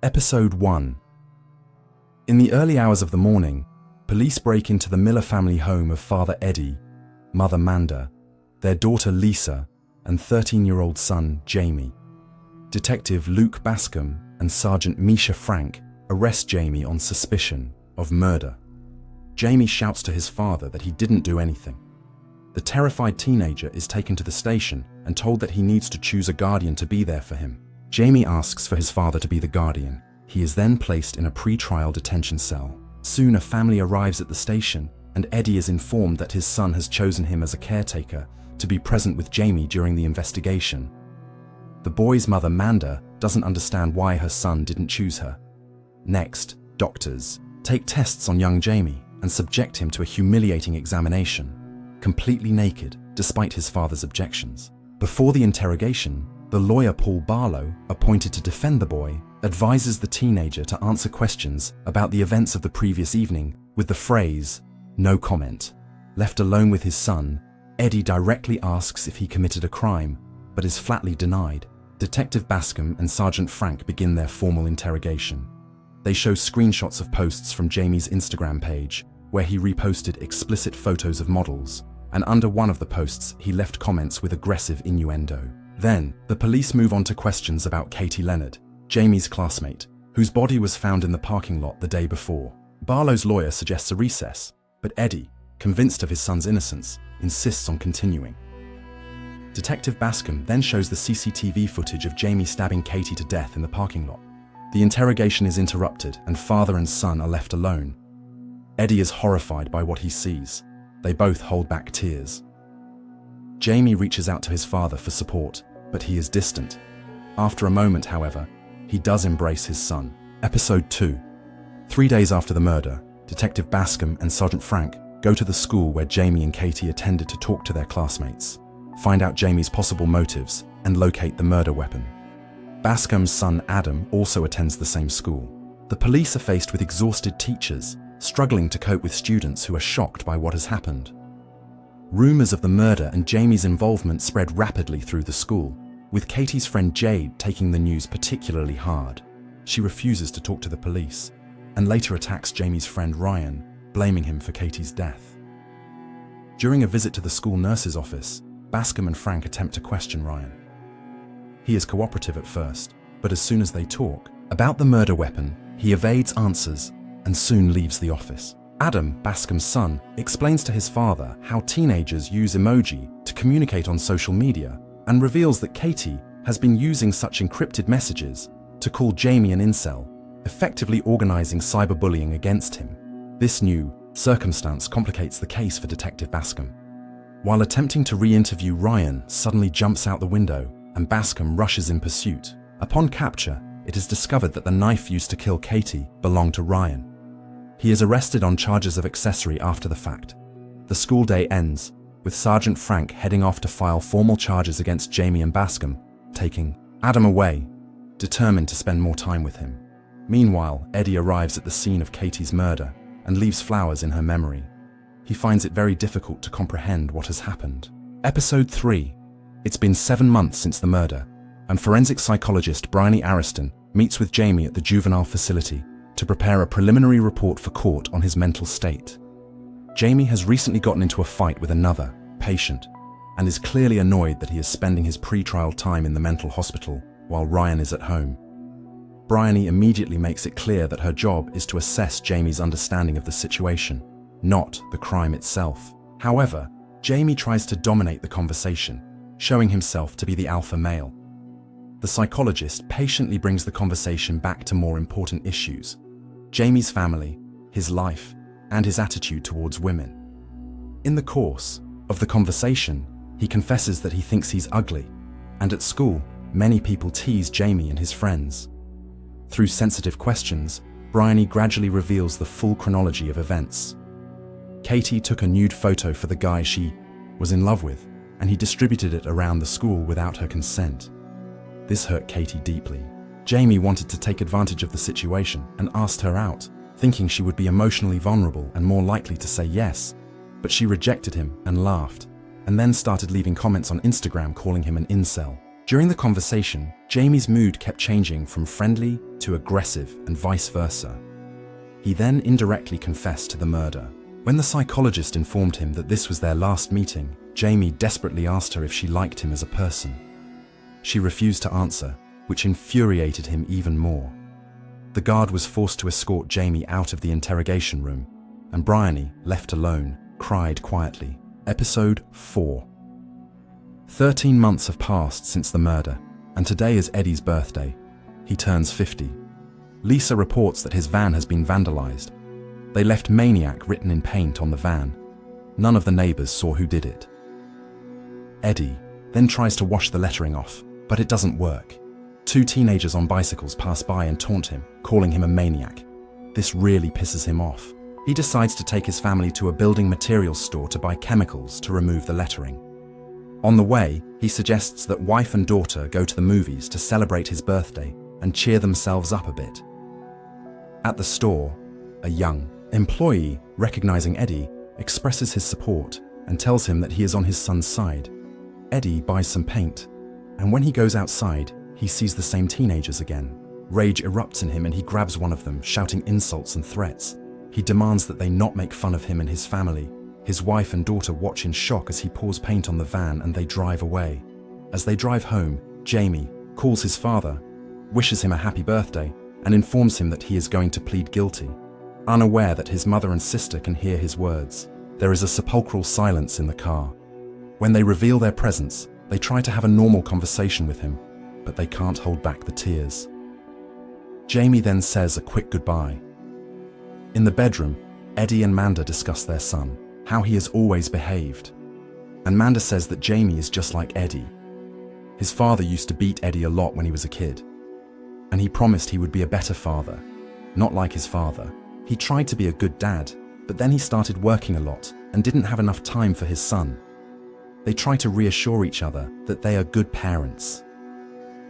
Episode 1. In the early hours of the morning, police break into the Miller family home of Father Eddie, Mother Manda, their daughter Lisa, and 13-year-old son Jamie. Detective Luke Bascom and Sergeant Misha Frank arrest Jamie on suspicion of murder. Jamie shouts to his father that he didn't do anything. The terrified teenager is taken to the station and told that he needs to choose a guardian to be there for him. Jamie asks for his father to be the guardian. He is then placed in a pre-trial detention cell. Soon a family arrives at the station, and Eddie is informed that his son has chosen him as a caretaker to be present with Jamie during the investigation. The boy's mother, Manda, doesn't understand why her son didn't choose her. Next, doctors take tests on young Jamie and subject him to a humiliating examination, completely naked, despite his father's objections. Before the interrogation, the lawyer Paul Barlow, appointed to defend the boy, advises the teenager to answer questions about the events of the previous evening with the phrase, "no comment." Left alone with his son, Eddie directly asks if he committed a crime, but is flatly denied. Detective Bascom and Sergeant Frank begin their formal interrogation. They show screenshots of posts from Jamie's Instagram page, where he reposted explicit photos of models, and under one of the posts he left comments with aggressive innuendo. Then, the police move on to questions about Katie Leonard, Jamie's classmate, whose body was found in the parking lot the day before. Barlow's lawyer suggests a recess, but Eddie, convinced of his son's innocence, insists on continuing. Detective Bascom then shows the CCTV footage of Jamie stabbing Katie to death in the parking lot. The interrogation is interrupted and father and son are left alone. Eddie is horrified by what he sees. They both hold back tears. Jamie reaches out to his father for support, but he is distant. After a moment, however, he does embrace his son. Episode 2. 3 days after the murder, Detective Bascom and Sergeant Frank go to the school where Jamie and Katie attended to talk to their classmates, find out Jamie's possible motives, and locate the murder weapon. Bascom's son Adam also attends the same school. The police are faced with exhausted teachers, struggling to cope with students who are shocked by what has happened. Rumors of the murder and Jamie's involvement spread rapidly through the school, with Katie's friend Jade taking the news particularly hard. She refuses to talk to the police, and later attacks Jamie's friend Ryan, blaming him for Katie's death. During a visit to the school nurse's office, Bascom and Frank attempt to question Ryan. He is cooperative at first, but as soon as they talk about the murder weapon, he evades answers and soon leaves the office. Adam, Bascom's son, explains to his father how teenagers use emoji to communicate on social media and reveals that Katie has been using such encrypted messages to call Jamie an incel, effectively organizing cyberbullying against him. This new circumstance complicates the case for Detective Bascom. While attempting to re-interview, Ryan suddenly jumps out the window and Bascom rushes in pursuit. Upon capture, it is discovered that the knife used to kill Katie belonged to Ryan. He is arrested on charges of accessory after the fact. The school day ends, with Sergeant Frank heading off to file formal charges against Jamie and Bascom, taking Adam away, determined to spend more time with him. Meanwhile, Eddie arrives at the scene of Katie's murder and leaves flowers in her memory. He finds it very difficult to comprehend what has happened. Episode 3. It's been 7 months since the murder, and forensic psychologist Bryony Ariston meets with Jamie at the juvenile facility to prepare a preliminary report for court on his mental state. Jamie has recently gotten into a fight with another patient and is clearly annoyed that he is spending his pre-trial time in the mental hospital while Ryan is at home. Bryony immediately makes it clear that her job is to assess Jamie's understanding of the situation, not the crime itself. However, Jamie tries to dominate the conversation, showing himself to be the alpha male. The psychologist patiently brings the conversation back to more important issues: Jamie's family, his life, and his attitude towards women. In the course of the conversation, he confesses that he thinks he's ugly, and at school, many people tease Jamie and his friends. Through sensitive questions, Bryony gradually reveals the full chronology of events. Katie took a nude photo for the guy she was in love with, and he distributed it around the school without her consent. This hurt Katie deeply. Jamie wanted to take advantage of the situation and asked her out, thinking she would be emotionally vulnerable and more likely to say yes, but she rejected him and laughed, and then started leaving comments on Instagram calling him an incel. During the conversation, Jamie's mood kept changing from friendly to aggressive and vice versa. He then indirectly confessed to the murder. When the psychologist informed him that this was their last meeting, Jamie desperately asked her if she liked him as a person. She refused to answer, which infuriated him even more. The guard was forced to escort Jamie out of the interrogation room, and Bryony, left alone, cried quietly. Episode 4. 13 months have passed since the murder, and today is Eddie's birthday. He turns 50. Lisa reports that his van has been vandalized. They left "Maniac" written in paint on the van. None of the neighbors saw who did it. Eddie then tries to wash the lettering off, but it doesn't work. 2 teenagers on bicycles pass by and taunt him, calling him a maniac. This really pisses him off. He decides to take his family to a building materials store to buy chemicals to remove the lettering. On the way, he suggests that wife and daughter go to the movies to celebrate his birthday and cheer themselves up a bit. At the store, a young employee, recognizing Eddie, expresses his support and tells him that he is on his son's side. Eddie buys some paint, and when he goes outside, he sees the same teenagers again. Rage erupts in him and he grabs one of them, shouting insults and threats. He demands that they not make fun of him and his family. His wife and daughter watch in shock as he pours paint on the van and they drive away. As they drive home, Jamie calls his father, wishes him a happy birthday, and informs him that he is going to plead guilty. Unaware that his mother and sister can hear his words, there is a sepulchral silence in the car. When they reveal their presence, they try to have a normal conversation with him, but they can't hold back the tears. Jamie then says a quick goodbye. In the bedroom, Eddie and Manda discuss their son, how he has always behaved. And Manda says that Jamie is just like Eddie. His father used to beat Eddie a lot when he was a kid, and he promised he would be a better father. Not like his father. He tried to be a good dad, but then he started working a lot and didn't have enough time for his son. They try to reassure each other that they are good parents.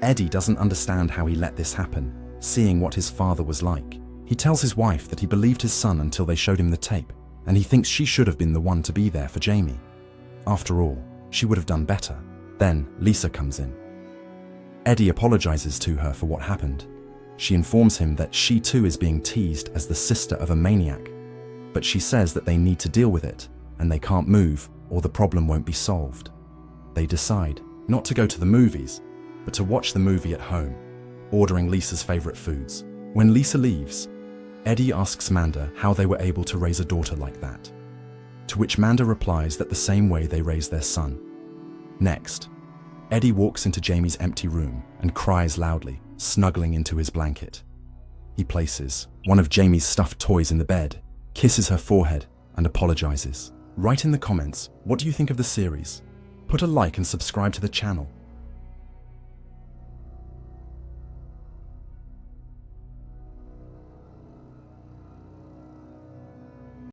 Eddie doesn't understand how he let this happen, seeing what his father was like. He tells his wife that he believed his son until they showed him the tape, and he thinks she should have been the one to be there for Jamie. After all, she would have done better. Then Lisa comes in. Eddie apologizes to her for what happened. She informs him that she too is being teased as the sister of a maniac, but she says that they need to deal with it, and they can't move or the problem won't be solved. They decide not to go to the movies, but to watch the movie at home, ordering Lisa's favorite foods. When Lisa leaves, Eddie asks Manda how they were able to raise a daughter like that, to which Manda replies that the same way they raised their son. Next, Eddie walks into Jamie's empty room and cries loudly, snuggling into his blanket. He places one of Jamie's stuffed toys in the bed, kisses her forehead, and apologizes. Write in the comments, what do you think of the series? Put a like and subscribe to the channel.